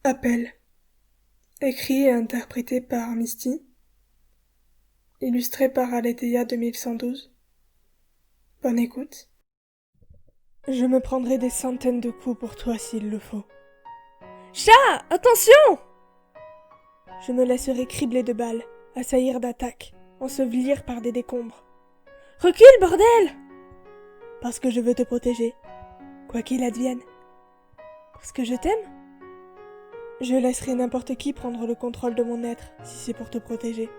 Appel. Écrit et interprété par Misty. Illustré par Aletheia 2112. Bonne écoute. Je me prendrai des centaines de coups pour toi s'il le faut. Chat, attention! Je me laisserai cribler de balles, assaillir d'attaques, ensevelir par des décombres. Recule, bordel! Parce que je veux te protéger, quoi qu'il advienne. Parce que je t'aime? Je laisserai n'importe qui prendre le contrôle de mon être, si c'est pour te protéger.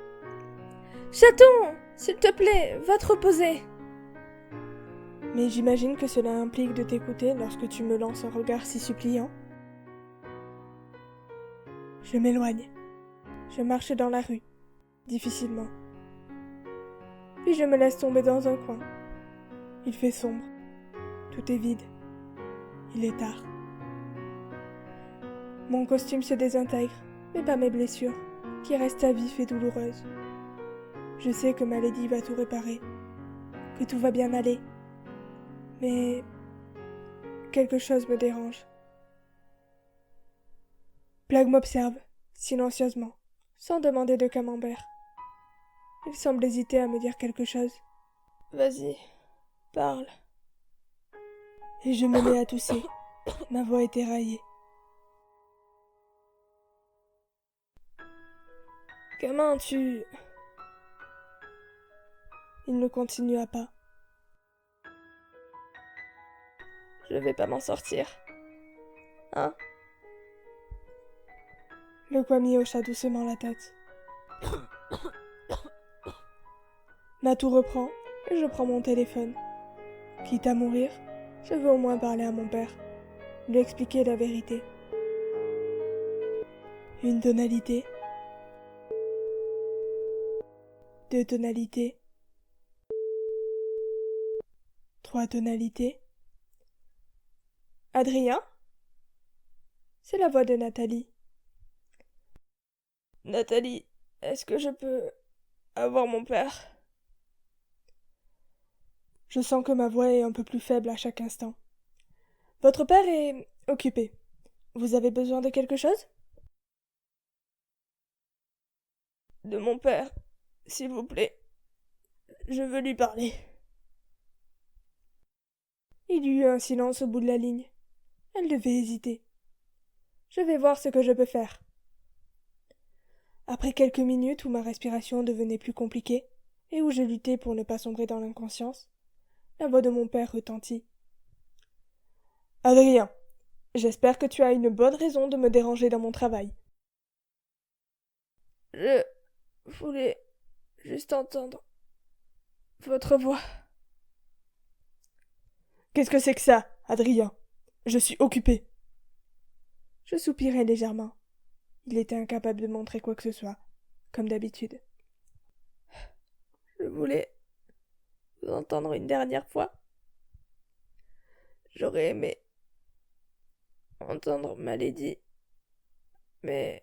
Chaton, s'il te plaît, va te reposer. Mais j'imagine que cela implique de t'écouter lorsque tu me lances un regard si suppliant. Je m'éloigne. Je marche dans la rue, difficilement. Puis je me laisse tomber dans un coin. Il fait sombre. Tout est vide. Il est tard. Mon costume se désintègre, mais pas mes blessures, qui restent à vif et douloureuses. Je sais que ma lady va tout réparer, que tout va bien aller. Mais quelque chose me dérange. Plug m'observe, silencieusement, sans demander de camembert. Il semble hésiter à me dire quelque chose. Vas-y, parle. Et je me mets à tousser. Ma voix est éraillée. Gamin, tu... Il ne continua pas. Je vais pas m'en sortir. Hein? Le Kwami hocha doucement la tête. Natou reprend, et je prends mon téléphone. Quitte à mourir, je veux au moins parler à mon père, lui expliquer la vérité. Une tonalité. 2 tonalités. 3 tonalités. Adrien? C'est la voix de Nathalie. Nathalie, est-ce que je peux avoir mon père? Je sens que ma voix est un peu plus faible à chaque instant. Votre père est occupé. Vous avez besoin de quelque chose? De mon père, s'il vous plaît. Je veux lui parler. Il y eut un silence au bout de la ligne. Elle devait hésiter. Je vais voir ce que je peux faire. Après quelques minutes où ma respiration devenait plus compliquée, et où je luttais pour ne pas sombrer dans l'inconscience, la voix de mon père retentit. Adrien, j'espère que tu as une bonne raison de me déranger dans mon travail. Je voulais juste entendre votre voix. Qu'est-ce que c'est que ça, Adrien? Je suis occupé. Je soupirai légèrement. Il était incapable de montrer quoi que ce soit, comme d'habitude. Je voulais vous entendre une dernière fois. J'aurais aimé entendre ma lady, mais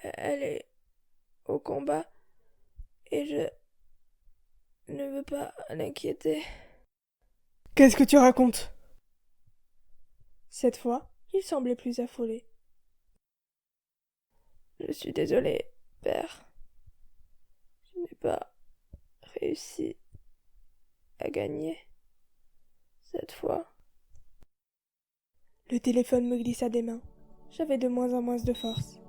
elle est au combat et je ne veux pas l'inquiéter. Qu'est-ce que tu racontes? Cette fois, il semblait plus affolé. Je suis désolé, père. Je n'ai pas réussi à gagner cette fois. Le téléphone me glissa des mains. J'avais de moins en moins de force.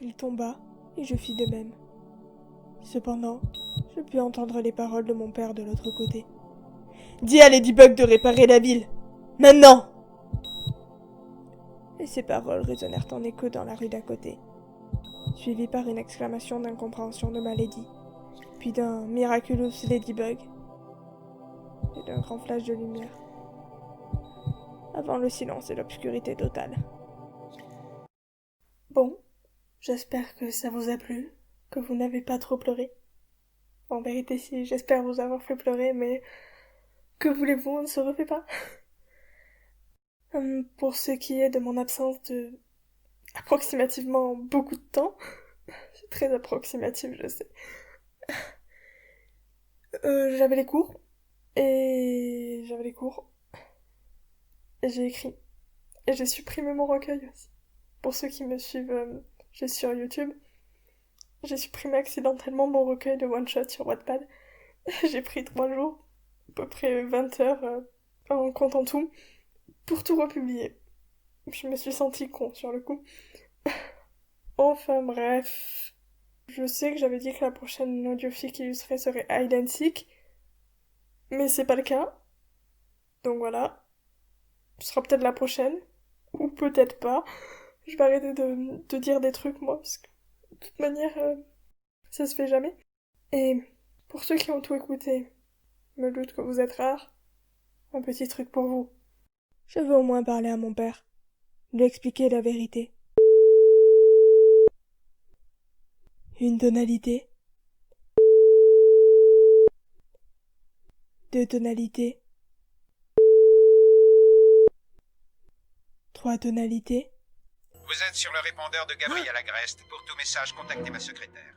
Il tomba, et je fis de même. Cependant, je pus entendre les paroles de mon père de l'autre côté. Dis à Ladybug de réparer la ville! Maintenant! Et ces paroles résonnèrent en écho dans la rue d'à côté, suivies par une exclamation d'incompréhension de ma lady, puis d'un miraculous Ladybug, et d'un grand flash de lumière, avant le silence et l'obscurité totale. Bon, j'espère que ça vous a plu, que vous n'avez pas trop pleuré. En vérité, si, j'espère vous avoir fait pleurer, mais que voulez-vous, on ne se refait pas. Pour ce qui est de mon absence de approximativement beaucoup de temps, c'est très approximatif, je sais. J'avais les cours, et j'ai écrit, et j'ai supprimé mon recueil aussi. Pour ceux qui me suivent juste sur YouTube, j'ai supprimé accidentellement mon recueil de one-shot sur Wattpad. J'ai pris 3 jours, à peu près 20 heures en comptant pour tout republier. Je me suis sentie con sur le coup. Enfin bref, je sais que j'avais dit que la prochaine audiofic illustrée serait Hide and Seek, mais c'est pas le cas. Donc voilà, ce sera peut-être la prochaine, ou peut-être pas. Je vais arrêter de dire des trucs moi, parce que de toute manière, ça se fait jamais. Et pour ceux qui ont tout écouté, me doute que vous êtes rares, un petit truc pour vous. Je veux au moins parler à mon père, lui expliquer la vérité. Une tonalité. 2 tonalités. 3 tonalités. Vous êtes sur le répondeur de Gabriel Agreste. Pour tout message, contactez ma secrétaire.